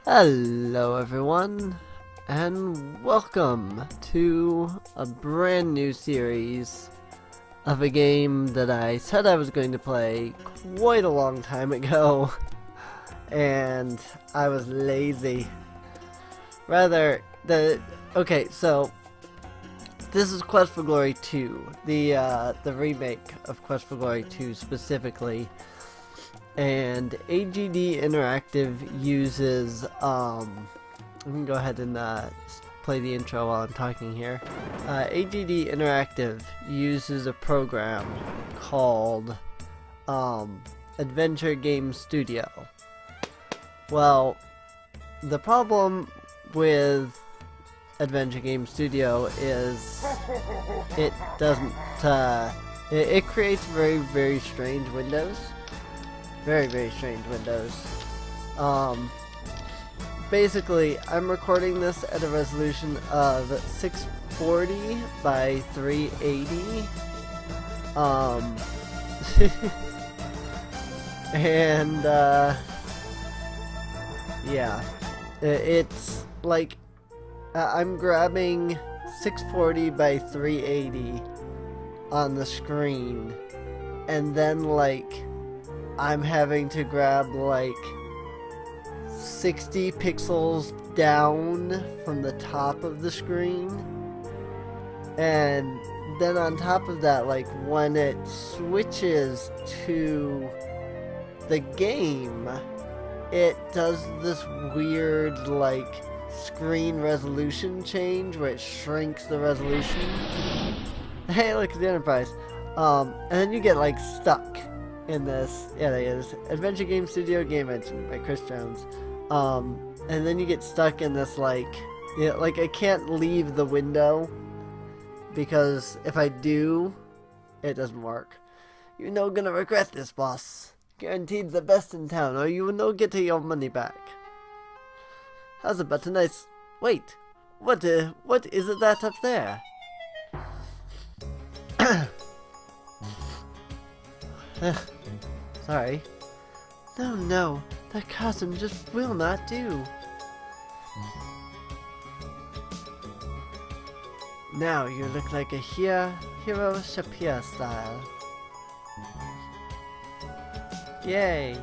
Hello everyone, and welcome to a brand new series of a game that I said I was going to play quite a long time ago, and I was lazy. Okay, so this is Quest for Glory 2, the remake of Quest for Glory 2 specifically. And AGDInteractive uses, we can go ahead and play the intro while I'm talking here. AGDInteractive uses a program called Adventure Game Studio. Well, the problem with Adventure Game Studio is it doesn't, it creates very, very strange windows. Very, very strange windows. Basically, I'm recording this at a resolution of 640 by 380. And, yeah. It's like, I'm grabbing 640 by 380 on the screen, and then, like, I'm having to grab like 60 pixels down from the top of the screen, and then on top of that, like when it switches to the game, it does this weird like screen resolution change where it shrinks the resolution. Hey, look at the Enterprise. And then you get like stuck in this. Yeah, it is Adventure Game Studio Game Engine by Chris Jones. And then you get stuck in this like, like I can't leave the window because if I do, it doesn't work. You're no gonna regret this, boss. Guaranteed the best in town, or you will no get your money back. How's about a nice... Wait, what is it that up there? Sorry. No, that costume just will not do. Now you look like a hero Shapeir style. Yay!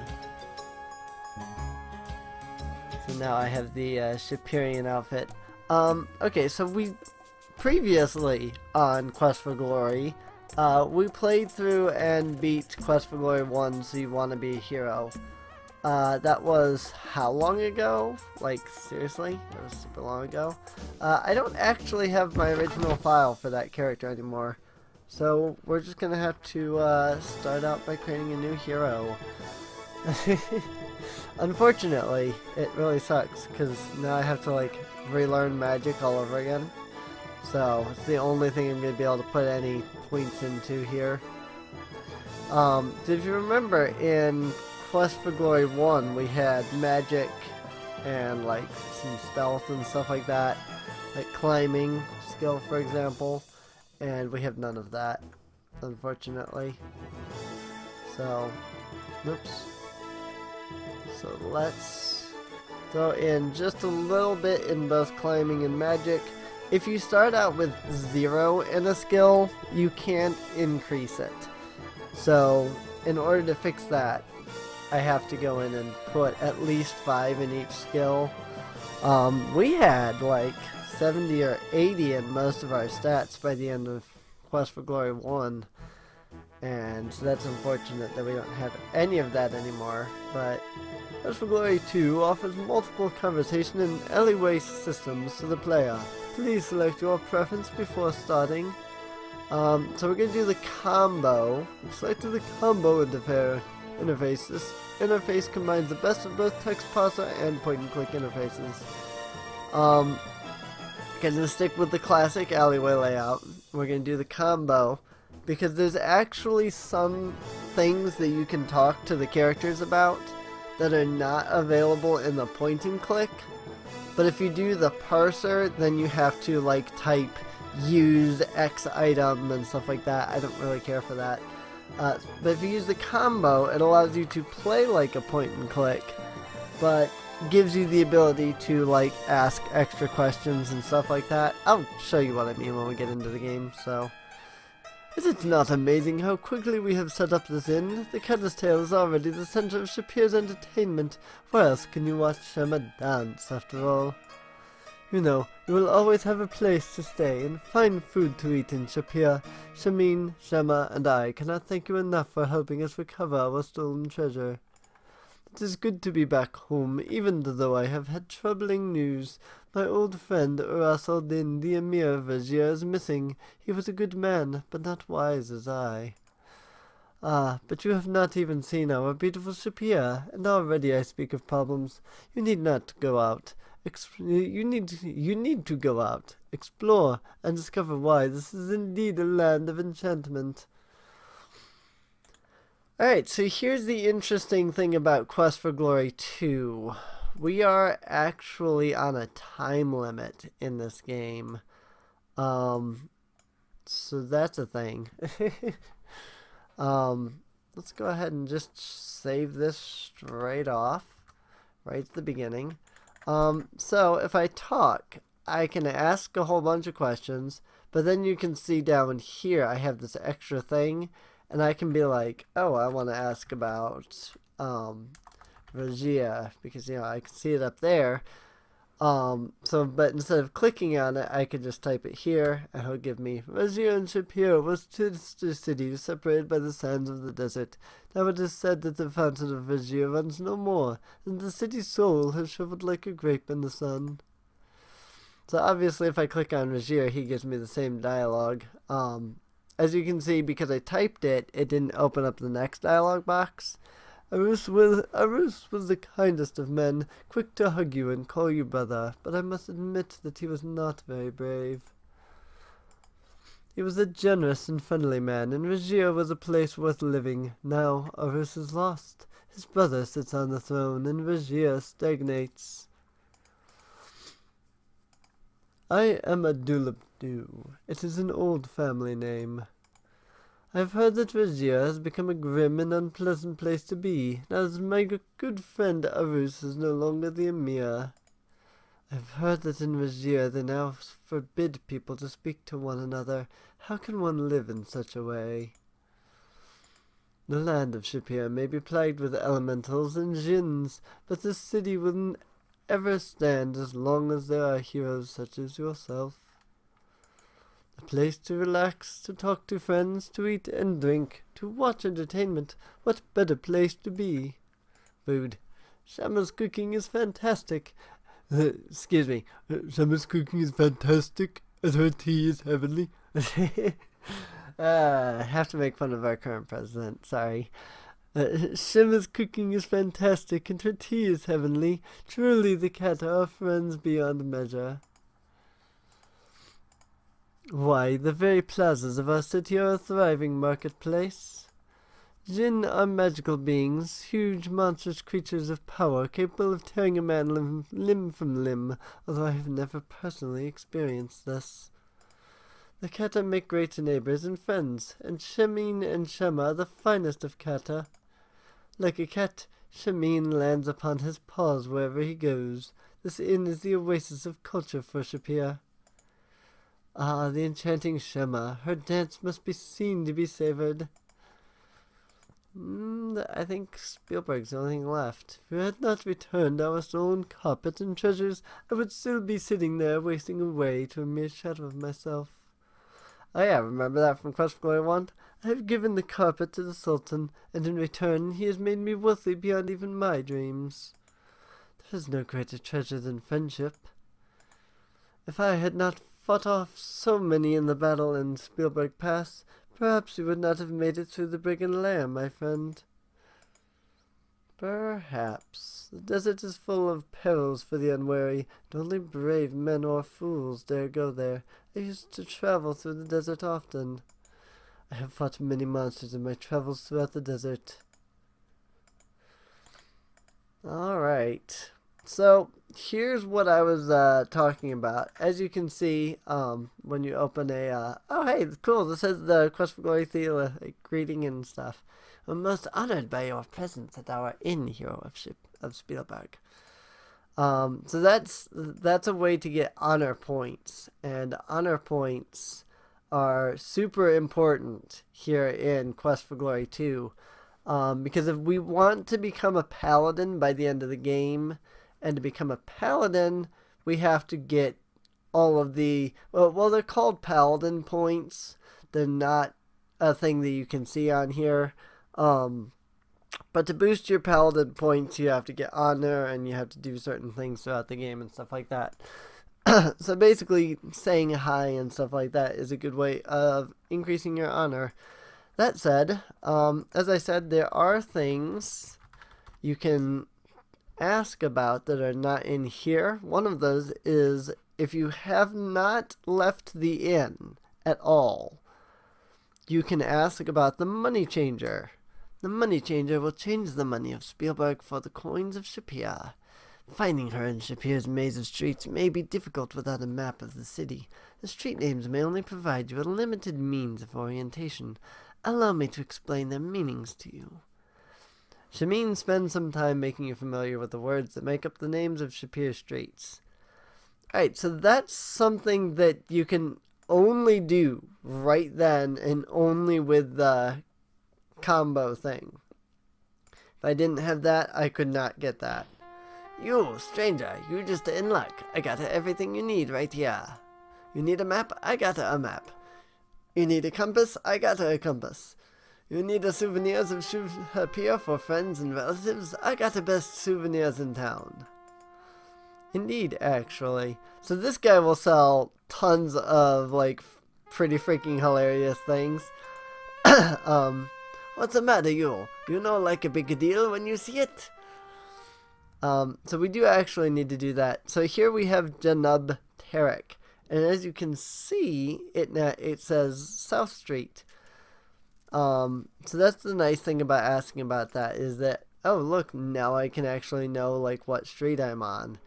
So now I have the Shapeirian outfit. Okay, so we previously on Quest for Glory, we played through and beat Quest for Glory 1, So You Wanna Be a Hero. That was how long ago? Like, seriously? That was super long ago. I don't actually have my original file for that character anymore. So, we're just gonna have to start out by creating a new hero. Unfortunately, it really sucks, because now I have to, like, relearn magic all over again. So, it's the only thing I'm going to be able to put any points into here. Did you remember in Quest for Glory 1 we had magic and like some stealth and stuff like that, like climbing skill for example, and we have none of that, unfortunately. So, oops. So let's throw in just a little bit in both climbing and magic. If you start out with 0 in a skill, you can't increase it. So, in order to fix that, I have to go in and put at least 5 in each skill. We had like 70 or 80 in most of our stats by the end of Quest for Glory 1. And so that's unfortunate that we don't have any of that anymore. But Quest for Glory 2 offers multiple conversation and alleyway systems to the player. Please select your preference before starting. So we're going to do the combo. We've selected the combo interface. This interface combines the best of both text parser and point-and-click interfaces. Going to stick with the classic alleyway layout. We're going to do the combo because there's actually some things that you can talk to the characters about that are not available in the point-and-click. But if you do the parser, then you have to like type use X item and stuff like that. I don't really care for that. But if you use the combo, it allows you to play like a point and click, but gives you the ability to like ask extra questions and stuff like that. I'll show you what I mean when we get into the game. So, is it not amazing how quickly we have set up this inn? The Catter's Tale is already the center of Shapeir's entertainment. Where else can you watch Shema dance, after all? You know, you will always have a place to stay and fine food to eat in Shapeir. Shamin, Shema, and I cannot thank you enough for helping us recover our stolen treasure. It is good to be back home, even though I have had troubling news. My old friend Ras al-Din, the Emir of Vizier, is missing. He was a good man, but not wise as I. Ah, but you have not even seen our beautiful Shapeir, and already I speak of problems. You need not go out. You need to go out, explore, and discover why this is indeed a land of enchantment. Alright, so here's the interesting thing about Quest for Glory 2. We are actually on a time limit in this game. So that's a thing. Let's go ahead and just save this straight off, right at the beginning. So if I talk, I can ask a whole bunch of questions, but then you can see down here I have this extra thing, and I can be like, oh, I want to ask about Vizier, because you know I can see it up there. But instead of clicking on it, I could just type it here, and he'll give me Vizier and Shapeir was two sister cities separated by the sands of the desert. Now it is said that the fountain of Vizier runs no more, and the city's soul has shriveled like a grape in the sun. So obviously, if I click on Vizier, he gives me the same dialogue. As you can see, because I typed it, it didn't open up the next dialogue box. Arus was the kindest of men, quick to hug you and call you brother, but I must admit that he was not very brave. He was a generous and friendly man, and Vizier was a place worth living. Now Arus is lost. His brother sits on the throne, and Vizier stagnates. I am Adulabdu. It is an old family name. I have heard that Vizier has become a grim and unpleasant place to be, as my good friend Arus is no longer the Emir. I have heard that in Vizier they now forbid people to speak to one another. How can one live in such a way? The land of Shapeir may be plagued with elementals and jinns, but this city will ever stand as long as there are heroes such as yourself. A place to relax, to talk to friends, to eat and drink, to watch entertainment. What better place to be? Food. Shama's cooking is fantastic. Excuse me. Shama's cooking is fantastic, and her tea is heavenly. I have to make fun of our current president. Sorry. Shama's cooking is fantastic, and her tea is heavenly. Truly, the cat are friends beyond measure. Why, the very plazas of our city are a thriving marketplace. Jinn are magical beings, huge monstrous creatures of power, capable of tearing a man limb from limb, although I have never personally experienced this. The Kata make great neighbors and friends, and Shamin and Shema are the finest of Kata. Like a cat, Shamin lands upon his paws wherever he goes. This inn is the oasis of culture for Shapeir. Ah, the enchanting Shema. Her dance must be seen to be savored. I think Spielberg's the only thing left. If you had not returned our stolen carpet and treasures, I would still be sitting there wasting away to a mere shadow of myself. Oh yeah, remember that from Quest for Glory 1? I have given the carpet to the Sultan, and in return he has made me wealthy beyond even my dreams. There is no greater treasure than friendship. If I had not fought off so many in the battle in Spielberg Pass, perhaps you would not have made it through the Brigand Lair, my friend. Perhaps. The desert is full of perils for the unwary, and only brave men or fools dare go there. I used to travel through the desert often. I have fought many monsters in my travels throughout the desert. Alright. So, here's what I was talking about. As you can see, when you open a... oh, hey, cool. This has the Quest for Glory Theater greeting and stuff. I'm most honored by your presence at our inn, hero of Spielberg. So that's a way to get honor points, and honor points are super important here in Quest for Glory 2. Because if we want to become a paladin by the end of the game, and to become a paladin, we have to get all of the, well, they're called paladin points. They're not a thing that you can see on here. But to boost your paladin points, you have to get honor, and you have to do certain things throughout the game and stuff like that. So basically, saying hi and stuff like that is a good way of increasing your honor. That said, as I said, there are things you can ask about that are not in here. One of those is if you have not left the inn at all, you can ask about the money changer. The money changer will change the money of Spielberg for the coins of Shapeir. Finding her in Shapeir's maze of streets may be difficult without a map of the city. The street names may only provide you a limited means of orientation. Allow me to explain their meanings to you. Shamin spends some time making you familiar with the words that make up the names of Shapeir streets. Alright, so that's something that you can only do right then and only with the combo thing. If I didn't have that, I could not get that. You, stranger, you just in luck. I got everything you need right here. You need a map? I got a map. You need a compass? I got a compass. You need a souvenirs of Shapeir for friends and relatives? I got the best souvenirs in town. Indeed, actually. So this guy will sell tons of, like, pretty freaking hilarious things. What's the matter, you? You know, like a big deal when you see it? So we do actually need to do that. So here we have Janub Tarek. And as you can see, it says South Street. So that's the nice thing about asking about that, is that, oh look, now I can actually know like what street I'm on.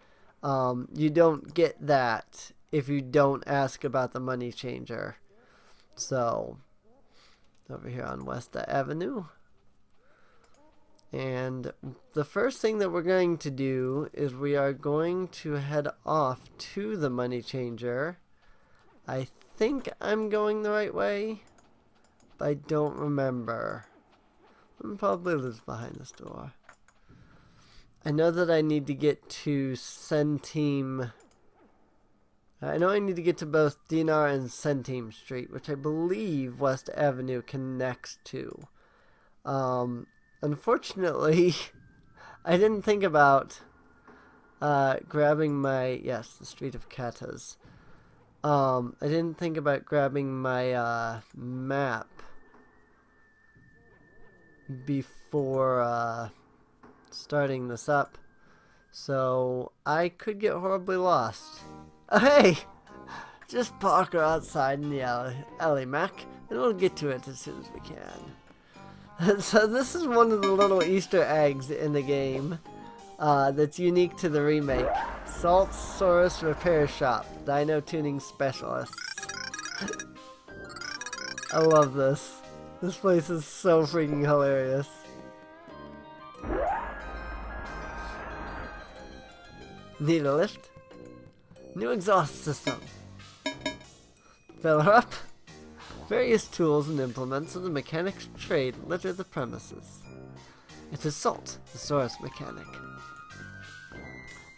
You don't get that if you don't ask about the money changer. So over here on West Avenue. And the first thing that we're going to do is we are going to head off to the money changer. I think I'm going the right way, but I don't remember. I'm probably lives behind this door. I know that I need to get to Centime. I know I need to get to both Dinar and Centime Street, which I believe West Avenue connects to. Unfortunately, I didn't think about grabbing my, yes, the Street of Katas. I didn't think about grabbing my map before starting this up, so I could get horribly lost. Oh, hey! Just park her outside in the alley, Mac, and we'll get to it as soon as we can. So this is one of the little Easter eggs in the game that's unique to the remake. Saurus Repair Shop, Dyno Tuning Specialists. I love this. This place is so freaking hilarious. Need a lift? New exhaust system. Fill her up. Various tools and implements of the mechanic's trade litter the premises. It is Salt, the Saurus mechanic.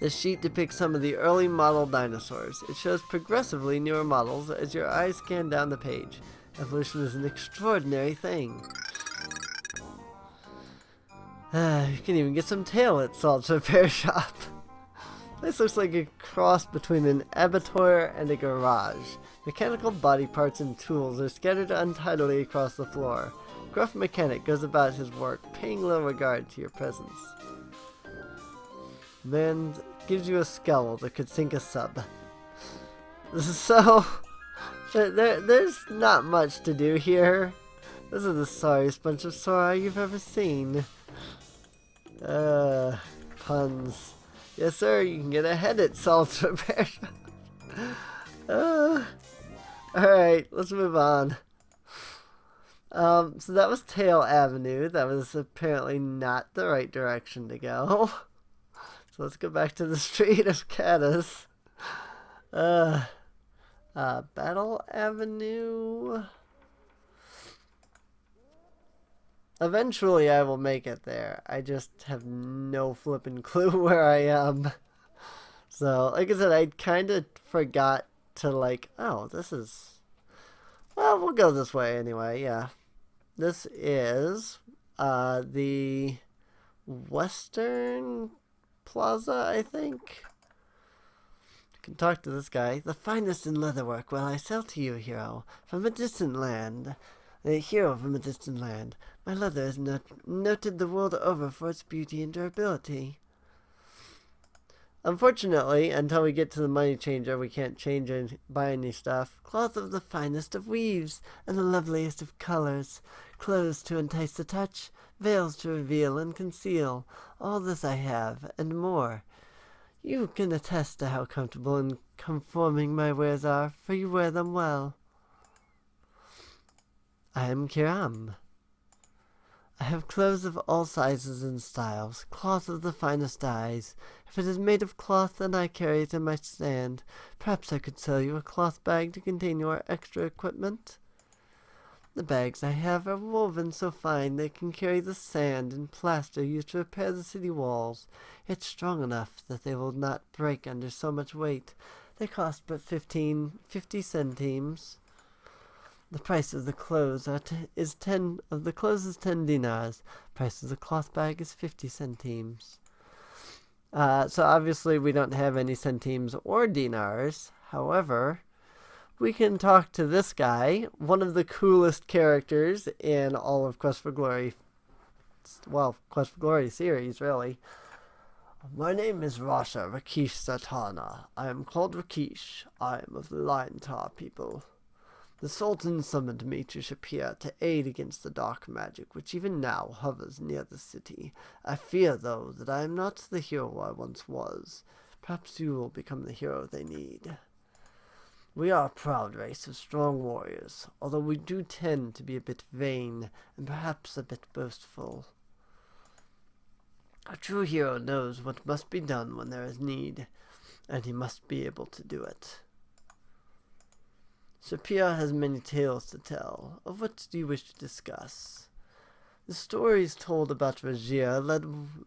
This sheet depicts some of the early model dinosaurs. It shows progressively newer models as your eyes scan down the page. Evolution is an extraordinary thing. You can even get some tail at Salt's Repair Shop. This looks like a cross between an abattoir and a garage. Mechanical body parts and tools are scattered untidily across the floor. Gruff mechanic goes about his work, paying little regard to your presence. Man gives you a scowl that could sink a sub. So, there's not much to do here. This is the sorriest bunch of Sora you've ever seen. Puns. Yes, sir, you can get ahead at Salt's Repair Shop. Alright, let's move on. So that was Tail Avenue. That was apparently not the right direction to go. So let's go back to the Street of Caddis. Battle Avenue. Eventually I will make it there. I just have no flippin' clue where I am. So, like I said, I kind of forgot to oh, this is... Well, we'll go this way anyway, yeah. This is the Western Plaza, I think. You can talk to this guy. The finest in leatherwork will I sell to you, hero, from a distant land. A hero from a distant land. My leather is noted the world over for its beauty and durability. Unfortunately, until we get to the money changer, we can't change and buy any stuff. Cloth of the finest of weaves and the loveliest of colors. Clothes to entice the touch. Veils to reveal and conceal. All this I have, and more. You can attest to how comfortable and conforming my wares are, for you wear them well. I am Kiram. I have clothes of all sizes and styles, cloth of the finest dyes. If it is made of cloth, then I carry it in my stand. Perhaps I could sell you a cloth bag to contain your extra equipment. The bags I have are woven so fine they can carry the sand and plaster used to repair the city walls. It's strong enough that they will not break under so much weight. They cost but 50 centimes. The price of the clothes is 10 dinars. Price of the cloth bag is 50 centimes. So obviously we don't have any centimes or dinars. However, we can talk to this guy, one of the coolest characters in all of Quest for Glory. Well, Quest for Glory series, really. My name is Rasha Rakesh Satana. I am called Rakesh. I am of the Lion Tar people. The Sultan summoned me to Shapeir to aid against the dark magic which even now hovers near the city. I fear, though, that I am not the hero I once was. Perhaps you will become the hero they need. We are a proud race of strong warriors, although we do tend to be a bit vain and perhaps a bit boastful. A true hero knows what must be done when there is need, and he must be able to do it. Shapeir has many tales to tell. Of what do you wish to discuss? The stories told about Rajir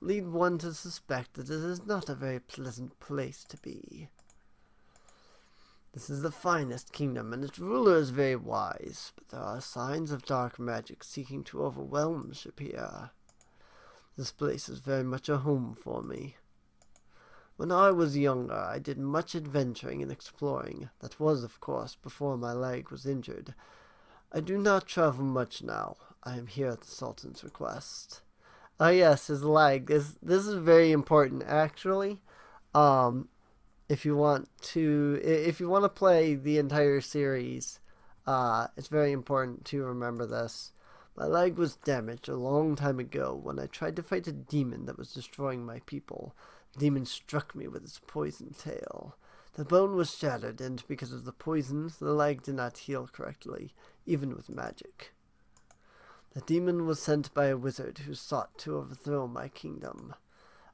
lead one to suspect that it is not a very pleasant place to be. This is the finest kingdom, and its ruler is very wise, but there are signs of dark magic seeking to overwhelm Shapeir. This place is very much a home for me. When I was younger, I did much adventuring and exploring. That was, of course, before my leg was injured. I do not travel much now. I am here at the Sultan's request. Oh yes, his leg. This is very important, actually. If you want to play the entire series, it's very important to remember this. My leg was damaged a long time ago when I tried to fight a demon that was destroying my people. The demon struck me with its poison tail. The bone was shattered, and because of the poison, the leg did not heal correctly, even with magic. The demon was sent by a wizard who sought to overthrow my kingdom.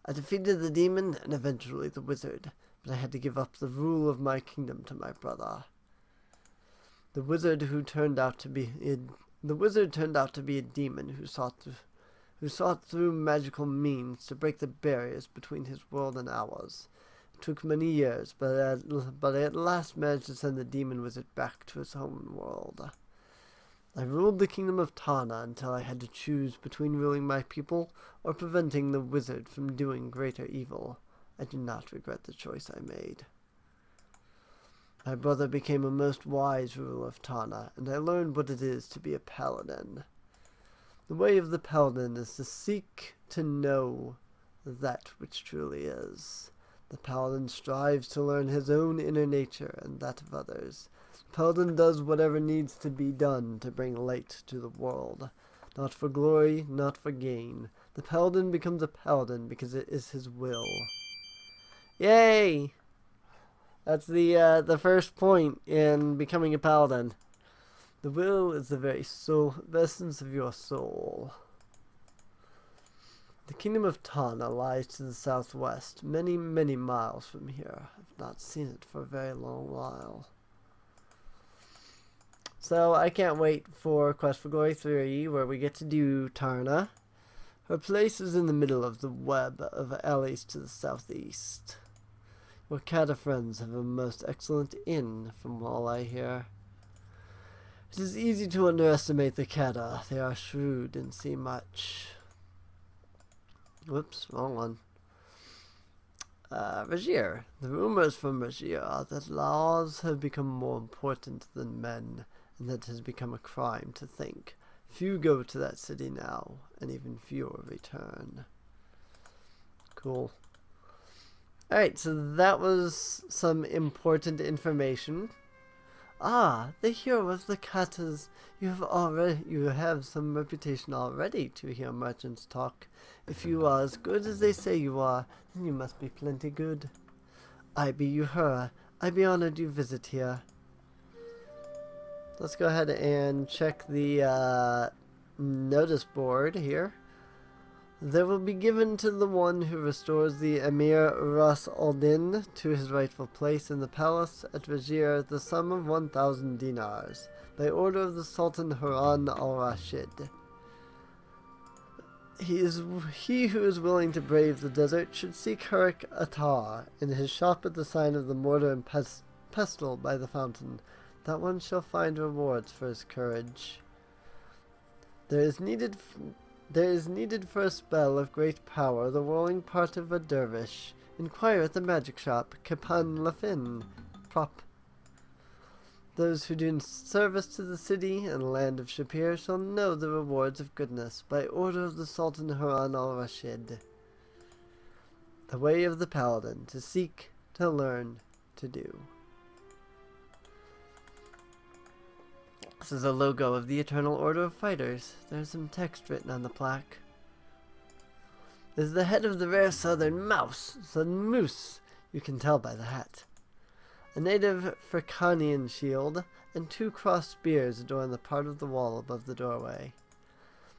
I defeated the demon and eventually the wizard, but I had to give up the rule of my kingdom to my brother. The wizard turned out to be a demon who sought through magical means to break the barriers between his world and ours. It took many years, but I at last managed to send the demon wizard back to his home world. I ruled the kingdom of Tana until I had to choose between ruling my people or preventing the wizard from doing greater evil. I do not regret the choice I made. My brother became a most wise ruler of Tana, and I learned what it is to be a paladin. The way of the paladin is to seek to know that which truly is. The paladin strives to learn his own inner nature and that of others. The paladin does whatever needs to be done to bring light to the world. Not for glory, not for gain. The paladin becomes a paladin because it is his will. Yay! That's the first point in becoming a paladin. The will is the very soul, the essence of your soul. The kingdom of Tana lies to the southwest, many, many miles from here. I've not seen it for a very long while. So I can't wait for Quest for Glory 3, where we get to do Tarna. Her place is in the middle of the web of alleys to the southeast. Your Kata friends have a most excellent inn, from all I hear. It is easy to underestimate the Kata. They are shrewd and see much. Whoops, wrong one. Rajir. The rumors from Rajir are that laws have become more important than men, and that it has become a crime to think. Few go to that city now, and even fewer return. Cool. Alright, so that was some important information. Ah, the hero of the Katas. You have some reputation already to hear merchants talk. If you are as good as they say you are, then you must be plenty good. I be Uhura. I be honored you visit here. Let's go ahead and check the notice board here. There will be given to the one who restores the Emir Ras al-Din to his rightful place in the palace at Rajir the sum of 1,000 dinars, by order of the Sultan Harun al-Rashid. He who is willing to brave the desert should seek Hurik Attar in his shop at the sign of the mortar and pestle by the fountain. That one shall find rewards for his courage. There is needed for a spell of great power the whirling part of a dervish. Inquire at the magic shop, Kapan Lafin. Prop. Those who do service to the city and land of Shapeir shall know the rewards of goodness, by order of the Sultan Harun al-Rashid. The way of the paladin, to seek, to learn, to do. This is a logo of the Eternal Order of Fighters. There's some text written on the plaque. This is the head of the rare southern moose. You can tell by the hat. A native Fricanian shield and 2 crossed spears adorn the part of the wall above the doorway.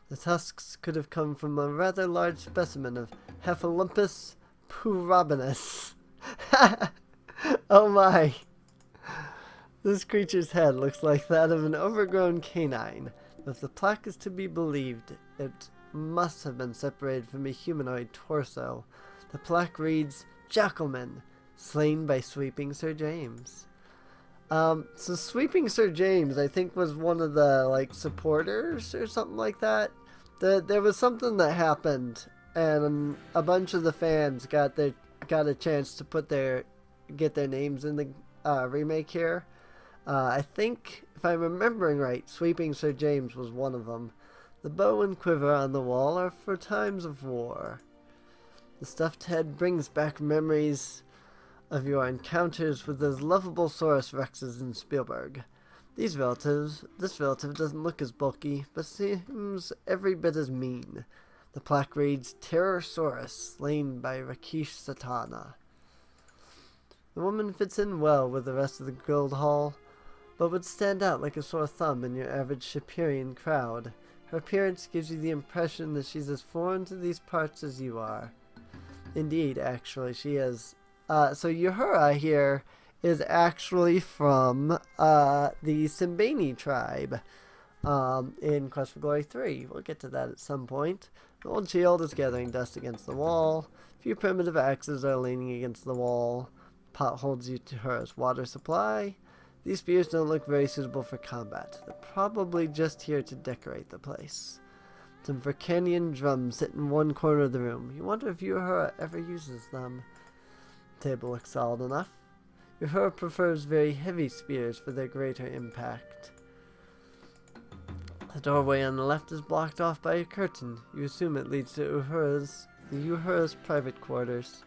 The tusks could have come from a rather large specimen of Hephalumpus purabinus. Oh my! This creature's head looks like that of an overgrown canine, but if the plaque is to be believed, it must have been separated from a humanoid torso. The plaque reads, Jackalman, slain by Sweeping Sir James. So Sweeping Sir James, I think, was one of the, supporters or something like that. There was something that happened, and a bunch of the fans got a chance to get their names in the remake here. I think, if I'm remembering right, Sweeping Sir James was one of them. The bow and quiver on the wall are for times of war. The stuffed head brings back memories of your encounters with those lovable Saurus Rexes in Spielberg. This relative doesn't look as bulky, but seems every bit as mean. The plaque reads, Terror Saurus, slain by Rakesh Satana. The woman fits in well with the rest of the guild hall, but would stand out like a sore thumb in your average Shapeirian crowd. Her appearance gives you the impression that she's as foreign to these parts as you are. Indeed, actually, she is. So Uhura here is actually from the Simbani tribe in Quest for Glory 3. We'll get to that at some point. The old shield is gathering dust against the wall. A few primitive axes are leaning against the wall. Pot holds you to her as water supply. These spears don't look very suitable for combat. They're probably just here to decorate the place. Some Vercanian drums sit in one corner of the room. You wonder if Uhura ever uses them. The table looks solid enough. Uhura prefers very heavy spears for their greater impact. The doorway on the left is blocked off by a curtain. You assume it leads to Uhura's private quarters.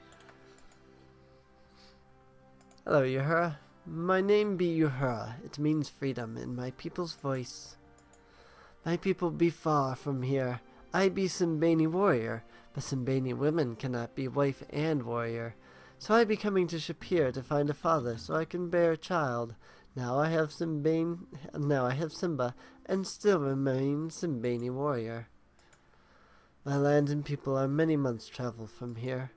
Hello, Uhura. My name be Uhura. It means freedom in my people's voice. My people be far from here. I be Simbani warrior, but Simbani women cannot be wife and warrior. So I be coming to Shapeir to find a father so I can bear a child. Now I have Simba, and still remain Simbani warrior. My land and people are many months' travel from here.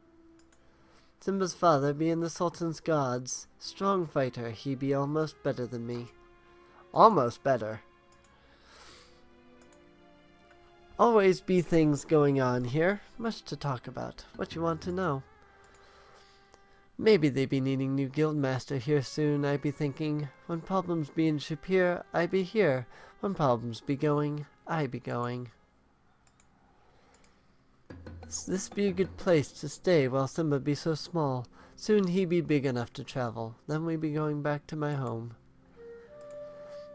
Simba's father being the Sultan's gods, strong fighter, he be almost better than me. Almost better. Always be things going on here, much to talk about. What you want to know? Maybe they be needing new guildmaster here soon, I be thinking. When problems be in Shapeir, I be here. When problems be going, I be going. This be a good place to stay while Simba be so small. Soon he be big enough to travel. Then we be going back to my home.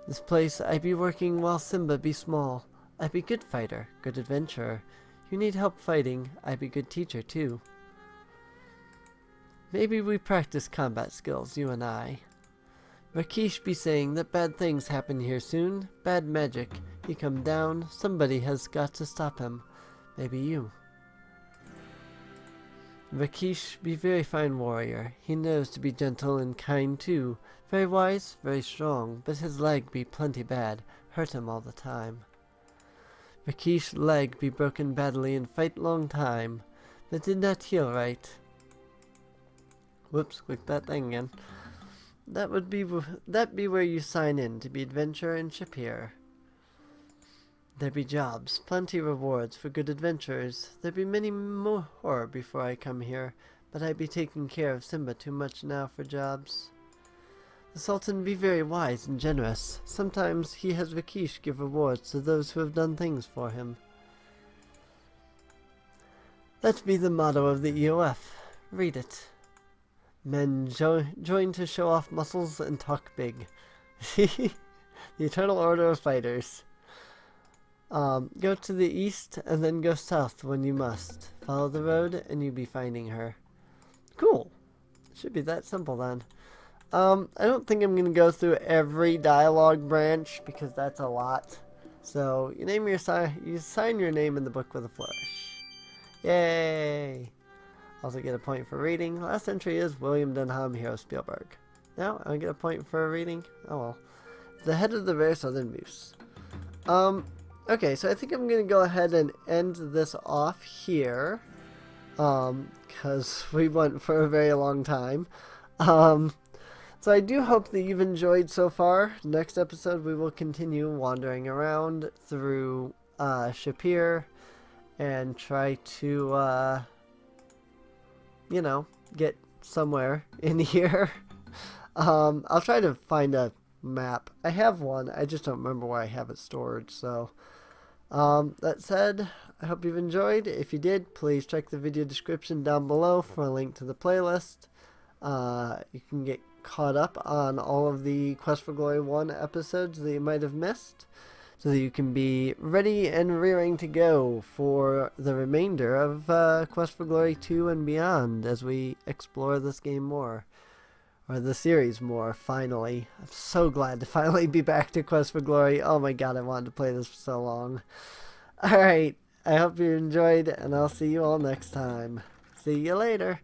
This place I be working while Simba be small. I be good fighter, good adventurer. You need help fighting, I be good teacher too. Maybe we practice combat skills, you and I. Rakesh be saying that bad things happen here soon. Bad magic. He come down, somebody has got to stop him. Maybe you. Rakesh be very fine warrior. He knows to be gentle and kind too. Very wise, very strong, but his leg be plenty bad. Hurt him all the time. Rakesh leg be broken badly and fight long time, but did not heal right. Whoops, click that thing again. That be where you sign in to be adventurer in Shapeir. There be jobs, plenty rewards for good adventurers. There be many more before I come here, but I be taking care of Simba too much now for jobs. The Sultan be very wise and generous. Sometimes he has Rakesh give rewards to those who have done things for him. That be the motto of the EOF. Read it. Men join to show off muscles and talk big. The Eternal Order of Fighters. Go to the east and then go south when you must. Follow the road and you be finding her. Cool. Should be that simple then. I don't think I'm gonna go through every dialogue branch because that's a lot. So you sign your name in the book with a flourish. Yay! Also get a point for reading. Last entry is William Dunham, Hero Spielberg. Now I get a point for reading. Oh well. The head of the rare southern moose. Okay, so I think I'm gonna go ahead and end this off here. Because we went for a very long time. So I do hope that you've enjoyed so far. Next episode we will continue wandering around through Shapeir and try to get somewhere in here. I'll try to find a map. I have one, I just don't remember where I have it stored, so that said, I hope you've enjoyed. If you did, please check the video description down below for a link to the playlist. You can get caught up on all of the Quest for Glory 1 episodes that you might have missed, so that you can be ready and rearing to go for the remainder of Quest for Glory 2 and beyond as we explore this game more, or the series more, finally. I'm so glad to finally be back to Quest for Glory. Oh my god, I wanted to play this for so long. Alright, I hope you enjoyed, and I'll see you all next time. See you later.